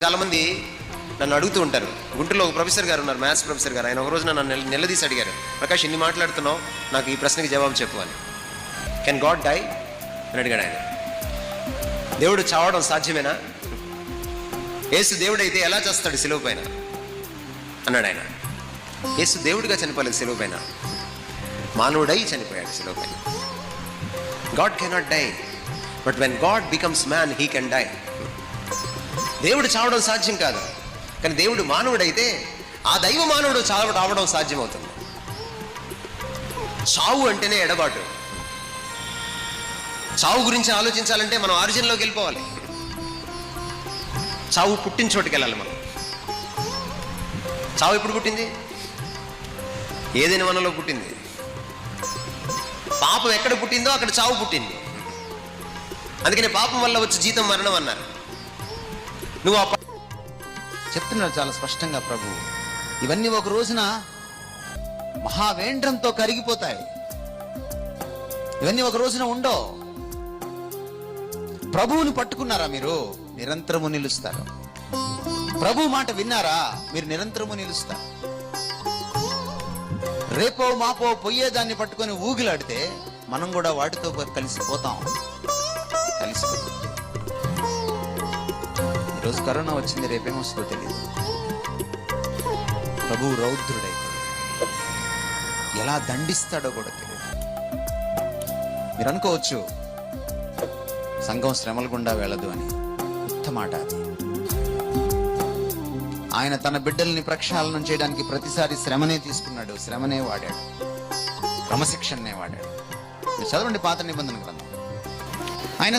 చాలామంది నన్ను అడుగుతూ ఉంటారు. గుంటూరులో ఒక ప్రొఫెసర్ గారు ఉన్నారు, మ్యాథ్స్ ప్రొఫెసర్ గారు. ఆయన ఒక రోజు నన్ను నిలదీసి అడిగారు, ప్రకాష్ ఇన్ని మాట్లాడుతున్నావు, నాకు ఈ ప్రశ్నకి జవాబు చెప్పు అని. కెన్ గాడ్ డై అని అడిగాడు ఆయన. దేవుడు చావడం సాధ్యమేనా? యేసు దేవుడు అయితే ఎలా చేస్తాడు సిలువ పైన అన్నాడు ఆయన. యేసు దేవుడిగా చనిపోలేదు సిలువ పైన, మానవుడై చనిపోయాడు సిలువ పైన. God cannot die, but when God becomes man he can die. దేవుడు చావడం సాధ్యం కాదు, కానీ దేవుడు మానవుడైతే ఆ దైవ మానవుడు చావడం సాధ్యమవుతుంది. చావు అంటేనే ఎడబాటు. చావు గురించి ఆలోచించాలంటే మనం ఆరిజిన్లోకి వెళ్ళిపోవాలి. చావు పుట్టిన చోటుకి వెళ్ళాలి మనం. చావు ఎప్పుడు పుట్టింది? ఏదైనా మనలో పుట్టింది. పాపం ఎక్కడ పుట్టిందో అక్కడ చావు పుట్టింది. అందుకని పాపం వల్ల వచ్చి జీతం మరణం అన్నారు. నువ్వు చెప్తున్నాడు చాలా స్పష్టంగా ప్రభు. ఇవన్నీ ఒక రోజున మహావేంద్రంతో కరిగిపోతాయి. ఇవన్నీ ఒక రోజున ఉండవు. ప్రభువుని పట్టుకున్నారా మీరు? నిరంతరము నిలుస్తారు. ప్రభు మాట విన్నారా? మీరు నిరంతరము నిలుస్తారు. రేపో మాపో పొయ్యేదాన్ని పట్టుకొని ఊగిలాడితే మనం కూడా వాటితో కలిసిపోతాం. కలిసిపోతాం. ఈరోజు కరోనా వచ్చింది, రేపేమొస్తుందో తెలియదు. ప్రభువు రౌద్రుడైతే ఎలా దండిస్తాడో కూడా తెలియదు. మీరు అనుకోవచ్చు సంఘం శ్రమల గుండా వెళ్ళదు అని. ఉత్తమ మాట అది. ఆయన తన బిడ్డల్ని ప్రక్షాళనం చేయడానికి ప్రతిసారి శ్రమనే తీసుకున్నాడు, శ్రమనే వాడాడు, క్రమశిక్షణనే వాడాడు. చదవండి పాత నిబంధన గ్రంథం. ఆయన